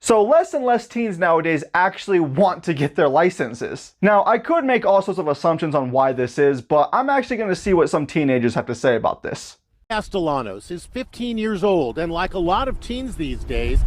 So less and less teens nowadays actually want to get their licenses. Now, I could make all sorts of assumptions on why this is, but I'm actually going to see what some teenagers have to say about this. Castellanos is 15 years old, and like a lot of teens these days,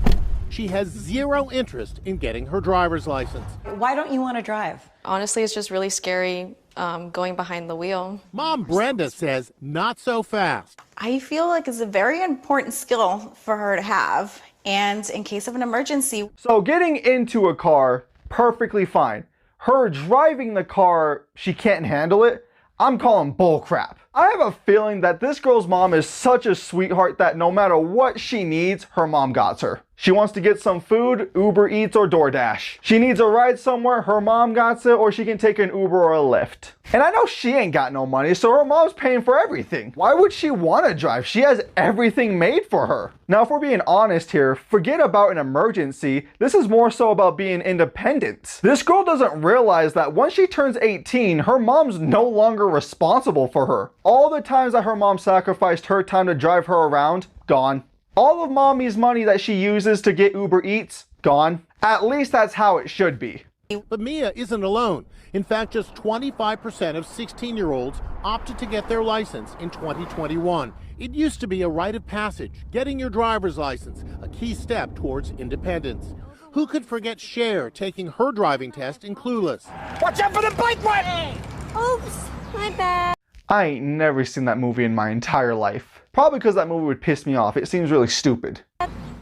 she has zero interest in getting her driver's license. Why don't you want to drive? Honestly, it's just really scary going behind the wheel. Mom Brenda says not so fast. I feel like it's a very important skill for her to have, and in case of an emergency. So getting into a car, perfectly fine. Her driving the car, she can't handle it. I'm calling bullcrap. I have a feeling that this girl's mom is such a sweetheart that no matter what she needs, her mom got her. She wants to get some food, Uber Eats or DoorDash. She needs a ride somewhere, her mom got it, or she can take an Uber or a Lyft. And I know she ain't got no money, so her mom's paying for everything. Why would she want to drive? She has everything made for her. Now, if we're being honest here, forget about an emergency. This is more so about being independent. This girl doesn't realize that once she turns 18, her mom's no longer responsible for her. All the times that her mom sacrificed her time to drive her around, gone. All of mommy's money that she uses to get Uber Eats, gone. At least that's how it should be. But Mia isn't alone. In fact, just 25% of 16-year-olds opted to get their license in 2021. It used to be a rite of passage, getting your driver's license, a key step towards independence. Who could forget Cher taking her driving test in Clueless? Watch out for the bike ride! Oops, my bad. I ain't never seen that movie in my entire life. Probably because that movie would piss me off. It seems really stupid.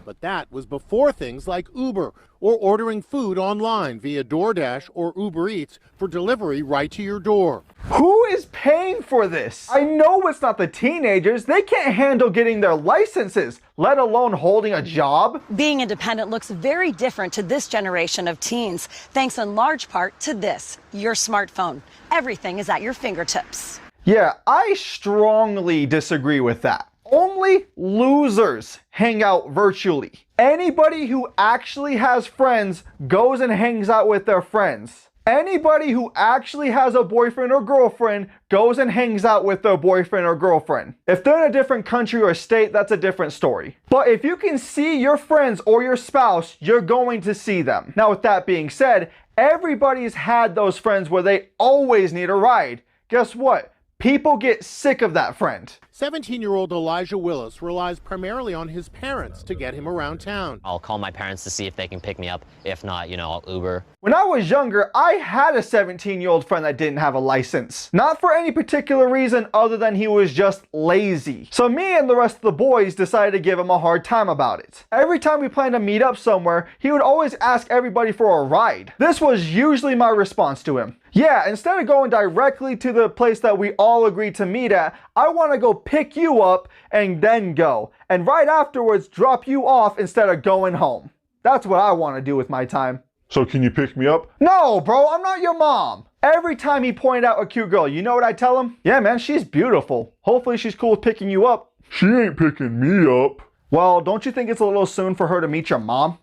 But that was before things like Uber or ordering food online via DoorDash or Uber Eats for delivery right to your door. Who is paying for this? I know it's not the teenagers. They can't handle getting their licenses, let alone holding a job. Being independent looks very different to this generation of teens, thanks in large part to this, your smartphone. Everything is at your fingertips. Yeah, I strongly disagree with that. Only losers hang out virtually. Anybody who actually has friends goes and hangs out with their friends. Anybody who actually has a boyfriend or girlfriend goes and hangs out with their boyfriend or girlfriend. If they're in a different country or state, that's a different story. But if you can see your friends or your spouse, you're going to see them. Now, with that being said, everybody's had those friends where they always need a ride. Guess what? People get sick of that friend. 17-year-old Elijah Willis relies primarily on his parents to get him around town. I'll call my parents to see if they can pick me up. If not, I'll Uber. When I was younger, I had a 17-year-old friend that didn't have a license. Not for any particular reason other than he was just lazy. So me and the rest of the boys decided to give him a hard time about it. Every time we planned to meet up somewhere, he would always ask everybody for a ride. This was usually my response to him. Yeah, instead of going directly to the place that we all agreed to meet at, I want to go pick you up and then go. And right afterwards, drop you off instead of going home. That's what I want to do with my time. So can you pick me up? No, bro, I'm not your mom. Every time he pointed out a cute girl, you know what I tell him? Yeah, man, she's beautiful. Hopefully she's cool with picking you up. She ain't picking me up. Well, don't you think it's a little soon for her to meet your mom?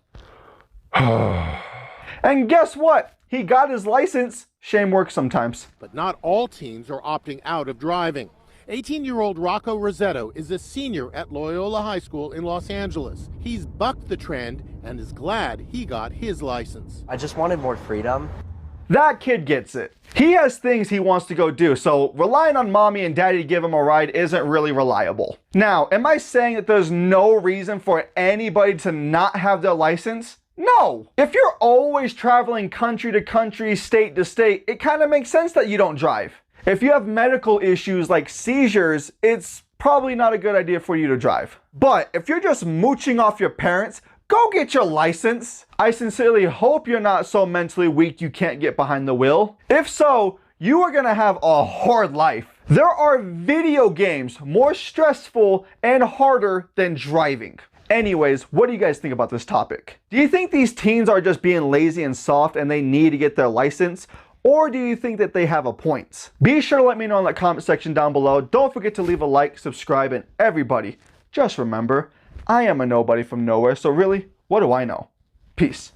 And guess what? He got his license. Shame works sometimes. But not all teens are opting out of driving. 18-year-old Rocco Rosetto is a senior at Loyola High School in Los Angeles. He's bucked the trend and is glad he got his license. I just wanted more freedom. That kid gets it. He has things he wants to go do, so relying on mommy and daddy to give him a ride isn't really reliable. Now, am I saying that there's no reason for anybody to not have their license? No! If you're always traveling country to country, state to state, it kind of makes sense that you don't drive. If you have medical issues like seizures, it's probably not a good idea for you to drive. But if you're just mooching off your parents, go get your license. I sincerely hope you're not so mentally weak you can't get behind the wheel. If so, you are gonna have a hard life. There are video games more stressful and harder than driving. Anyways, what do you guys think about this topic? Do you think these teens are just being lazy and soft and they need to get their license? Or do you think that they have a point? Be sure to let me know in the comment section down below. Don't forget to leave a like, subscribe, and everybody, just remember, I am a nobody from nowhere, so really, what do I know? Peace.